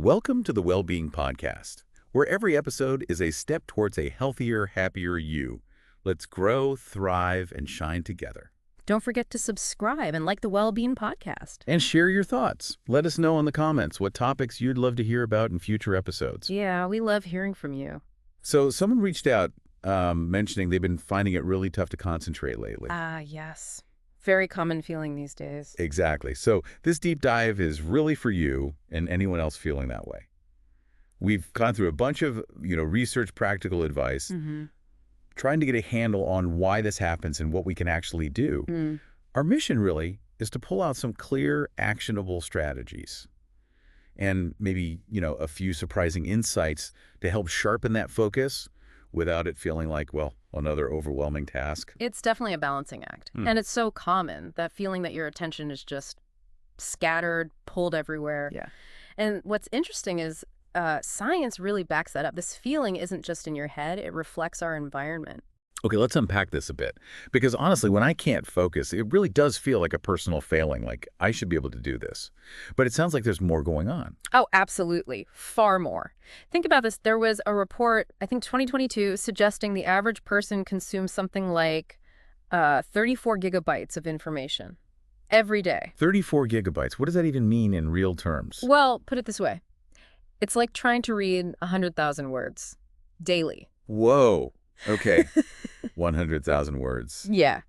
Welcome to the Wellbeing Podcast, where every episode is a step towards a healthier, happier you. Let's grow, thrive, and shine together. Don't forget to subscribe and like the Wellbeing Podcast. And share your thoughts. Let us know in the comments what topics you'd love to hear about in future episodes. Yeah, we love hearing from you. So someone reached out mentioning they've been finding it really tough to concentrate lately. Yes. Very common feeling these days. Exactly. So this deep dive is really for you and anyone else feeling that way. We've gone through a bunch of, research, practical advice, trying to get a handle on why this happens and what we can actually do. Our mission really is to pull out some clear, actionable strategies and maybe, a few surprising insights to help sharpen that focus without it feeling like, well, another overwhelming task. It's definitely a balancing act. And it's so common, that feeling that your attention is just scattered, pulled everywhere. Yeah. And what's interesting is science really backs that up. This feeling isn't just in your head, it reflects our environment. Okay, let's unpack this a bit. Because honestly, when I can't focus, it really does feel like a personal failing, like I should be able to do this. But it sounds like there's more going on. Oh, absolutely. Far more. Think about this. There was a report, I think 2022, suggesting the average person consumes something like 34 gigabytes of information every day. 34 gigabytes. What does that even mean in real terms? Well, put it this way. It's like trying to read 100,000 words daily. Whoa. Okay. 100,000 words. Yeah.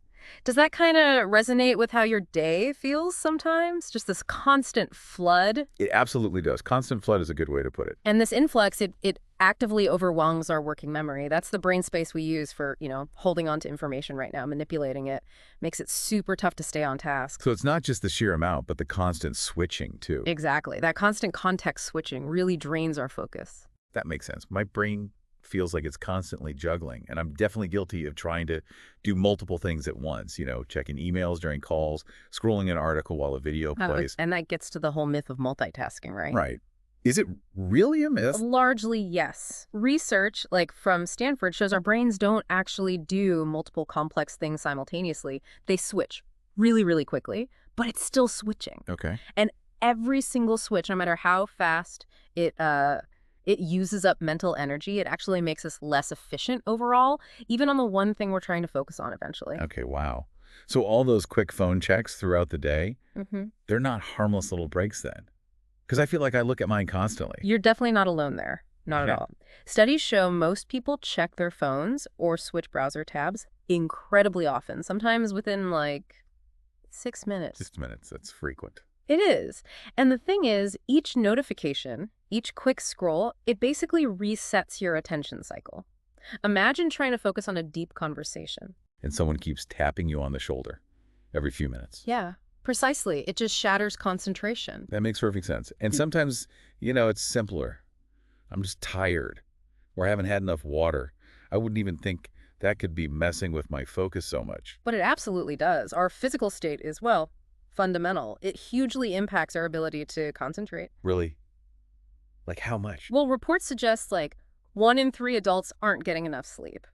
Does that kind of resonate with how your day feels sometimes? Just this constant flood? It absolutely does. Constant flood is a good way to put it. And this influx, it actively overwhelms our working memory. That's the brain space we use for, holding on to information right now, manipulating it. Makes it super tough to stay on task. So it's not just the sheer amount, but the constant switching, too. Exactly. That constant context switching really drains our focus. That makes sense. My brain feels like it's constantly juggling, and I'm definitely guilty of trying to do multiple things at once, checking emails during calls, scrolling an article while a video plays. And that gets to the whole myth of multitasking, right? Right. Is it really a myth? Largely, yes. Research, like from Stanford, shows our brains don't actually do multiple complex things simultaneously. They switch really, really quickly, but it's still switching. Okay. And every single switch, no matter how fast it uses up mental energy, it actually makes us less efficient overall, even on the one thing we're trying to focus on eventually. Okay, wow. So all those quick phone checks throughout the day, they're not harmless little breaks then? Because I feel like I look at mine constantly. You're definitely not alone there. Not at all. Studies show most people check their phones or switch browser tabs incredibly often, sometimes within like 6 minutes. 6 minutes, that's frequent. It is. And the thing is, each notification, each quick scroll, it basically resets your attention cycle. Imagine trying to focus on a deep conversation. And someone keeps tapping you on the shoulder every few minutes. Yeah, precisely. It just shatters concentration. That makes perfect sense. And sometimes, it's simpler. I'm just tired, or I haven't had enough water. I wouldn't even think that could be messing with my focus so much. But it absolutely does. Our physical state is, fundamental. It hugely impacts our ability to concentrate. Really? Like how much? Well, reports suggest 1 in 3 adults aren't getting enough sleep.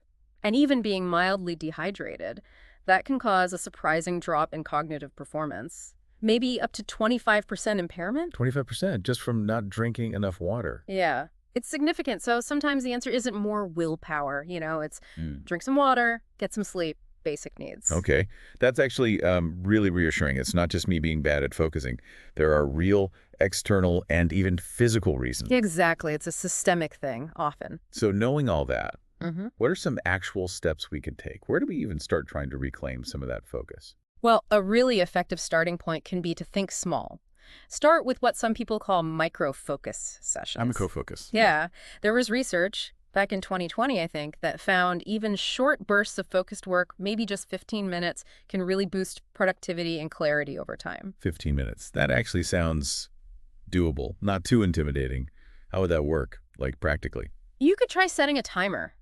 And even being mildly dehydrated, that can cause a surprising drop in cognitive performance. Maybe up to 25% impairment? 25% just from not drinking enough water. Yeah. It's significant. So sometimes the answer isn't more willpower. It's drink some water, get some sleep. Basic needs. Okay. That's actually really reassuring. It's not just me being bad at focusing. There are real external and even physical reasons. Exactly. It's a systemic thing, often. So knowing all that, what are some actual steps we can take? Where do we even start trying to reclaim some of that focus? Well, a really effective starting point can be to think small. Start with what some people call micro-focus sessions. I'm a co-focus. Yeah. There was research back in 2020, I think, that found even short bursts of focused work, maybe just 15 minutes, can really boost productivity and clarity over time. 15 minutes. That actually sounds doable, not too intimidating. How would that work, practically? You could try setting a timer,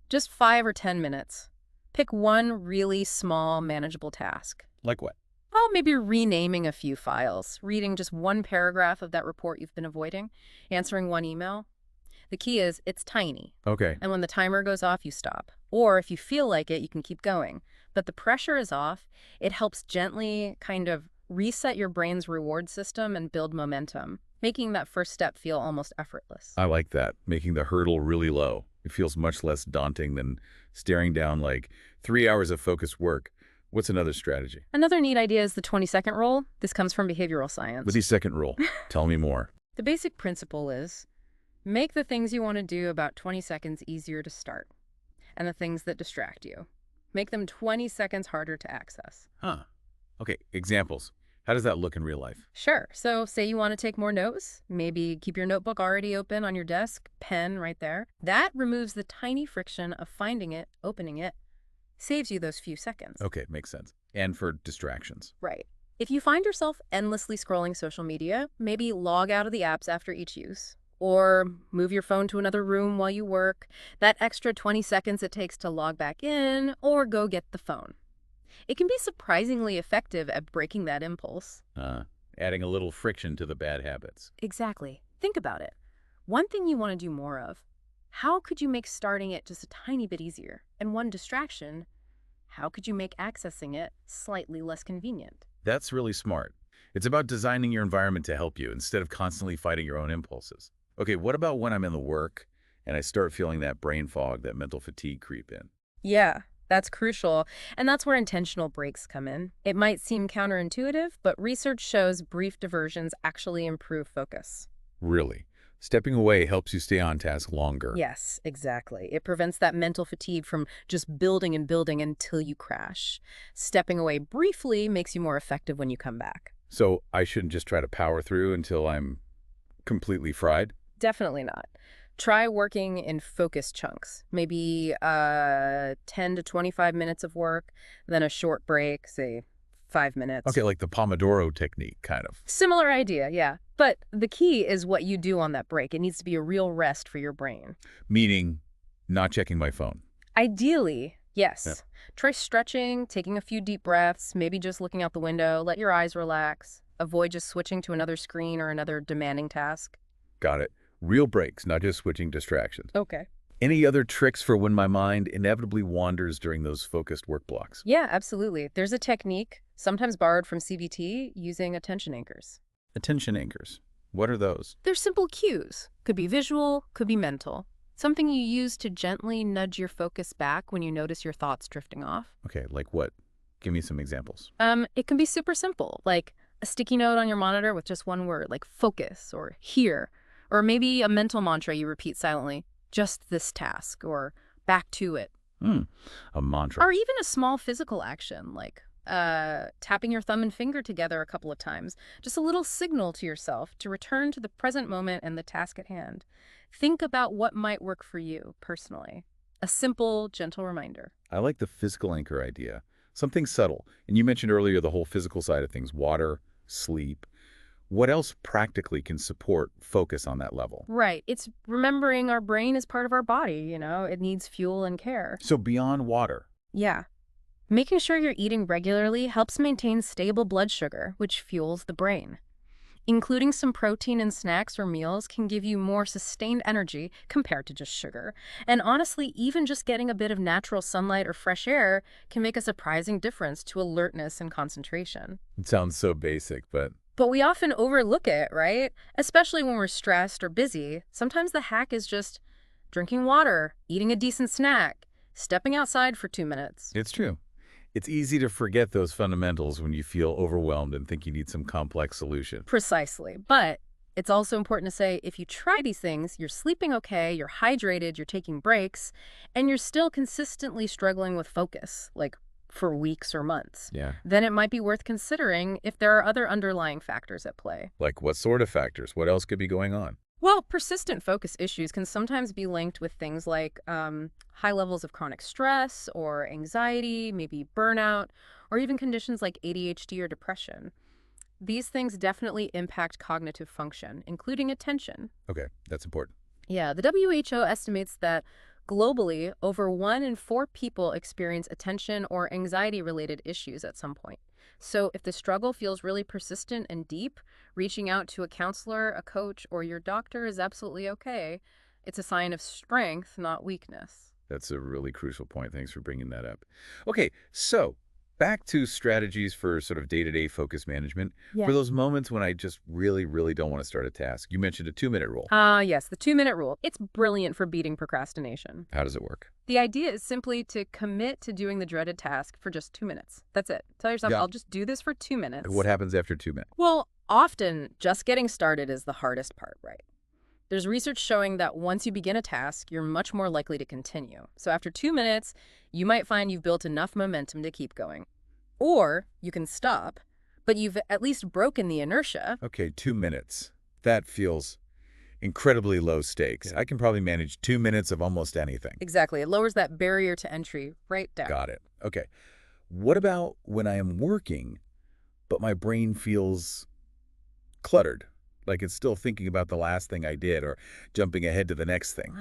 just 5 or 10 minutes. Pick one really small, manageable task. Like what? Oh, maybe renaming a few files, reading just one paragraph of that report you've been avoiding, answering one email. The key is it's tiny. Okay. And when the timer goes off, you stop. Or if you feel like it, you can keep going. But the pressure is off. It helps gently kind of reset your brain's reward system and build momentum. making that first step feel almost effortless. I like that, making the hurdle really low. It feels much less daunting than staring down like 3 hours of focused work. What's another strategy? Another neat idea is the 20-second rule. This comes from behavioral With science. the second rule, tell me more. The basic principle is make the things you want to do about 20 seconds easier to start, and the things that distract you, make them 20 seconds harder to access. Huh. Okay, examples. How does that look in real life? Sure. So say you want to take more notes, maybe keep your notebook already open on your desk, pen right there. That removes the tiny friction of finding it, opening it, saves you those few seconds. Okay, makes sense. And for distractions. Right. If you find yourself endlessly scrolling social media, maybe log out of the apps after each use, or move your phone to another room while you work, that extra 20 seconds it takes to log back in, or go get the phone. It can be surprisingly effective at breaking that impulse. Adding a little friction to the bad habits. Exactly. Think about it. One thing you want to do more of. How could you make starting it just a tiny bit easier? And one distraction, how could you make accessing it slightly less convenient? That's really smart. It's about designing your environment to help you instead of constantly fighting your own impulses. Okay, what about when I'm in the work and I start feeling that brain fog, that mental fatigue creep in? Yeah, that's crucial. And that's where intentional breaks come in. It might seem counterintuitive, but research shows brief diversions actually improve focus. Really? Stepping away helps you stay on task longer. Yes, exactly. It prevents that mental fatigue from just building and building until you crash. Stepping away briefly makes you more effective when you come back. So I shouldn't just try to power through until I'm completely fried? Definitely not. Try working in focused chunks, maybe 10 to 25 minutes of work, then a short break, say 5 minutes. Okay, like the Pomodoro technique, kind of. Similar idea, yeah. But the key is what you do on that break. It needs to be a real rest for your brain. Meaning not checking my phone. Ideally, yes. Yeah. Try stretching, taking a few deep breaths, maybe just looking out the window, let your eyes relax. Avoid just switching to another screen or another demanding task. Got it. Real breaks, not just switching distractions. Okay. Any other tricks for when my mind inevitably wanders during those focused work blocks? Yeah, absolutely. There's a technique, sometimes borrowed from CBT, using attention anchors. Attention anchors. What are those? They're simple cues. Could be visual, could be mental. Something you use to gently nudge your focus back when you notice your thoughts drifting off. Okay, like what? Give me some examples. It can be super simple, like a sticky note on your monitor with just one word, like focus or here, or maybe a mental mantra you repeat silently, just this task, or back to it. A mantra. Or even a small physical action, like tapping your thumb and finger together a couple of times. Just a little signal to yourself to return to the present moment and the task at hand. Think about what might work for you personally. A simple, gentle reminder. I like the physical anchor idea. Something subtle. And you mentioned earlier the whole physical side of things, water, sleep. What else practically can support focus on that level? Right. It's remembering our brain is part of our body, it needs fuel and care. So beyond water. Yeah. Making sure you're eating regularly helps maintain stable blood sugar, which fuels the brain. Including some protein in snacks or meals can give you more sustained energy compared to just sugar. And honestly, even just getting a bit of natural sunlight or fresh air can make a surprising difference to alertness and concentration. It sounds so basic, but But we often overlook it, right? Especially when we're stressed or busy. Sometimes the hack is just drinking water, eating a decent snack, stepping outside for 2 minutes. it's true. It's easy to forget those fundamentals when you feel overwhelmed and think you need some complex solution. Precisely. But it's also important to say if you try these things, you're sleeping okay, you're hydrated, you're taking breaks, and you're still consistently struggling with focus, like for weeks or months, Yeah. then it might be worth considering if there are other underlying factors at play. Like what sort of factors? What else could be going on? Well, persistent focus issues can sometimes be linked with things like high levels of chronic stress or anxiety, maybe burnout, or even conditions like ADHD or depression. These things definitely impact cognitive function, including attention. Okay, that's important. Yeah, the WHO estimates that globally, over 1 in 4 people experience attention or anxiety-related issues at some point. So if the struggle feels really persistent and deep, reaching out to a counselor, a coach, or your doctor is absolutely okay. It's a sign of strength, not weakness. That's a really crucial point. Thanks for bringing that up. Okay, so Back to strategies for sort of day-to-day focus management. Yeah. For those moments when I just really, really don't want to start a task, you mentioned a 2-minute rule. Yes, the 2-minute rule. It's brilliant for beating procrastination. How does it work? The idea is simply to commit to doing the dreaded task for just 2 minutes. That's it. Tell yourself, Yeah. I'll just do this for 2 minutes. What happens after 2 minutes? Well, often just getting started is the hardest part, right? There's research showing that once you begin a task, you're much more likely to continue. So after 2 minutes, you might find you've built enough momentum to keep going. Or you can stop, but you've at least broken the inertia. Okay, 2 minutes. That feels incredibly low stakes. I can probably manage 2 minutes of almost anything. Exactly. It lowers that barrier to entry right down. Got it. Okay. What about when I am working, but my brain feels cluttered? Like it's still thinking about the last thing I did or jumping ahead to the next thing.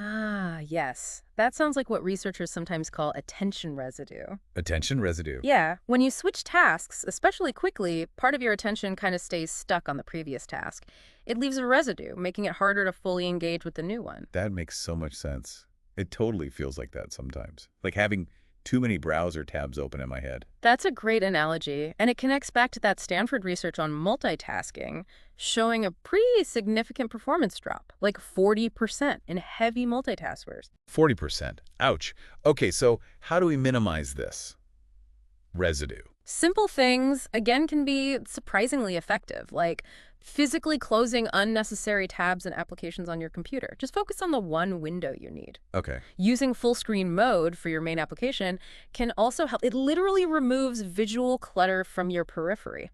Yes. That sounds like what researchers sometimes call attention residue. Attention residue. Yeah, when you switch tasks, especially quickly, part of your attention kind of stays stuck on the previous task. It leaves a residue, making it harder to fully engage with the new one. That makes so much sense. It totally feels like that sometimes. Like having too many browser tabs open in my head. That's a great analogy, and it connects back to that Stanford research on multitasking, showing a pretty significant performance drop, like 40% in heavy multitaskers. 40%. Ouch. Okay, so how do we minimize this residue? Simple things, again, can be surprisingly effective, like physically closing unnecessary tabs and applications on your computer. Just focus on the one window you need. Okay. Using full screen mode for your main application can also help. It literally removes visual clutter from your periphery.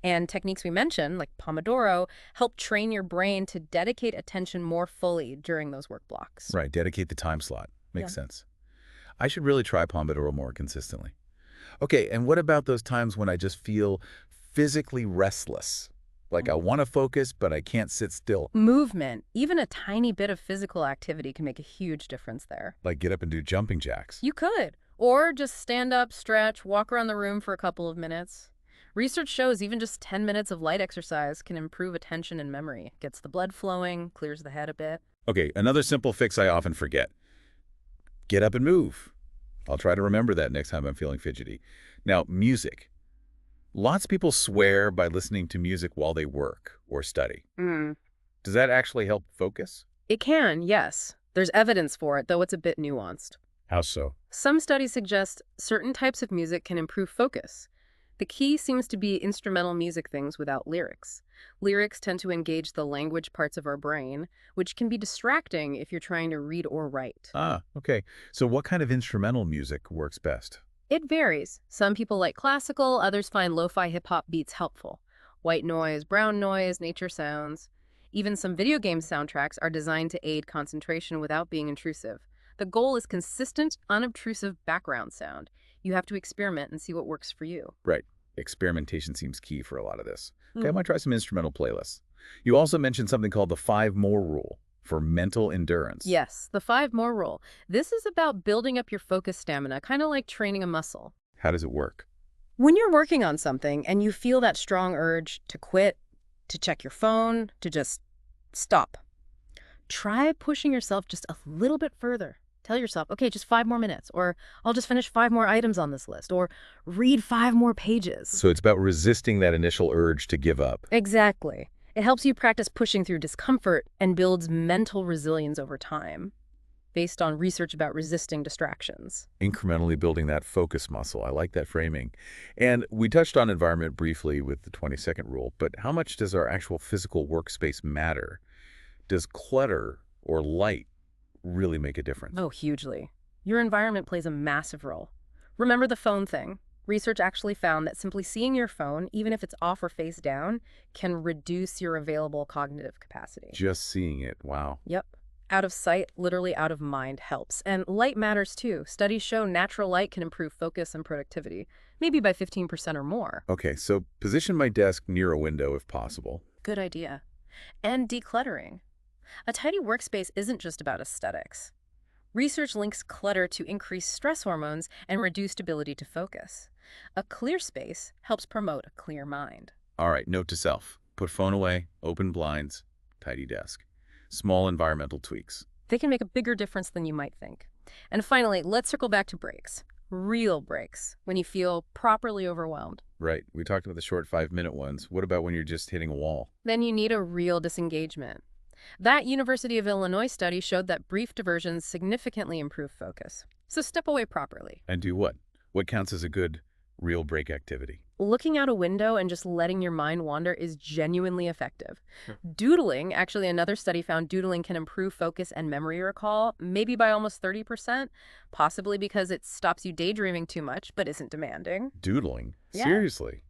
And techniques we mentioned, like Pomodoro, help train your brain to dedicate attention more fully during those work blocks. Right, dedicate the time slot. Makes Yeah. sense. I should really try Pomodoro more consistently. Okay, and what about those times when I just feel physically restless? Like I want to focus, but I can't sit still. Movement, even a tiny bit of physical activity can make a huge difference there. Like get up and do jumping jacks. You could. Or just stand up, stretch, walk around the room for a couple of minutes. Research shows even just 10 minutes of light exercise can improve attention and memory. Gets the blood flowing, clears the head a bit. Okay, another simple fix I often forget. Get up and move. I'll try to remember that next time I'm feeling fidgety. Now, music. Lots of people swear by listening to music while they work or study. Does that actually help focus? It can, yes. There's evidence for it, though it's a bit nuanced. How so? Some studies suggest certain types of music can improve focus. The key seems to be instrumental music things without lyrics. Lyrics tend to engage the language parts of our brain, which can be distracting if you're trying to read or write. Okay. So what kind of instrumental music works best? It varies. Some people like classical, others find lo-fi hip-hop beats helpful. White noise, brown noise, nature sounds. Even some video game soundtracks are designed to aid concentration without being intrusive. The goal is consistent, unobtrusive background sound. You have to experiment and see what works for you. Right. Experimentation seems key for a lot of this. Okay, I might try some instrumental playlists. You also mentioned something called the 5 more rule for mental endurance. Yes, the 5 more rule. This is about building up your focus stamina, kind of like training a muscle. How does it work? When you're working on something and you feel that strong urge to quit, to check your phone, to just stop, try pushing yourself just a little bit further. Tell yourself, okay, just 5 more minutes, or I'll just finish 5 more items on this list, or read 5 more pages. So it's about resisting that initial urge to give up. Exactly. It helps you practice pushing through discomfort and builds mental resilience over time, based on research about resisting distractions. Incrementally building that focus muscle. I like that framing. And we touched on environment briefly with the 20-second rule, but how much does our actual physical workspace matter? Does clutter or light really make a difference? Oh, hugely. Your environment plays a massive role. Remember the phone thing? Research actually found that simply seeing your phone, even if it's off or face down, can reduce your available cognitive capacity. Just seeing it. Wow. Yep. Out of sight, literally out of mind helps. And light matters too. Studies show natural light can improve focus and productivity, maybe by 15% or more. Okay, so position my desk near a window if possible. Good idea. And decluttering. A tidy workspace isn't just about aesthetics. Research links clutter to increased stress hormones and reduced ability to focus. A clear space helps promote a clear mind. All right, note to self. Put phone away, open blinds, tidy desk. Small environmental tweaks. They can make a bigger difference than you might think. And finally, let's circle back to breaks. Real breaks, when you feel properly overwhelmed. Right. We talked about the short 5-minute ones. What about when you're just hitting a wall? Then you need a real disengagement. That University of Illinois study showed that brief diversions significantly improve focus. So step away properly. And do what? What counts as a good, real break activity? Looking out a window and just letting your mind wander is genuinely effective. Doodling, actually another study found doodling can improve focus and memory recall, maybe by almost 30%, possibly because it stops you daydreaming too much, but isn't demanding. Doodling? Yeah. Seriously?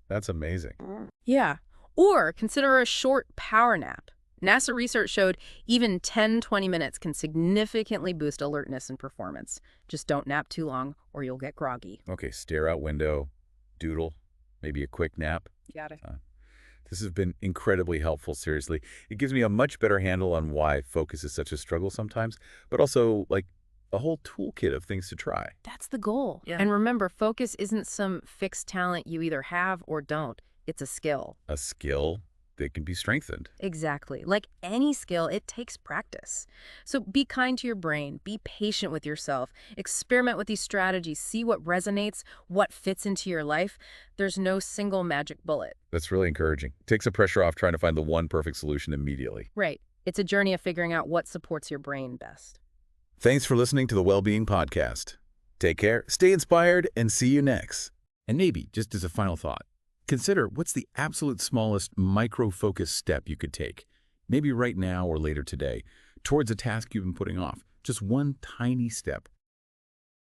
That's amazing. Yeah. Or consider a short power nap. NASA research showed even 10-20 minutes can significantly boost alertness and performance. Just don't nap too long or you'll get groggy. Okay, stare out window, doodle, maybe a quick nap. Got it. This has been incredibly helpful, seriously. It gives me a much better handle on why focus is such a struggle sometimes, but also, like, a whole toolkit of things to try. That's the goal. Yeah. And remember, focus isn't some fixed talent you either have or don't. It's a skill. A skill that can be strengthened. Exactly. Like any skill, it takes practice. So be kind to your brain. Be patient with yourself. Experiment with these strategies. See what resonates, what fits into your life. There's no single magic bullet. That's really encouraging. Takes the pressure off trying to find the one perfect solution immediately. Right. It's a journey of figuring out what supports your brain best. Thanks for listening to the Wellbeing Podcast. Take care, stay inspired, and see you next. And maybe, just as a final thought, consider what's the absolute smallest micro-focus step you could take, maybe right now or later today, towards a task you've been putting off. Just one tiny step.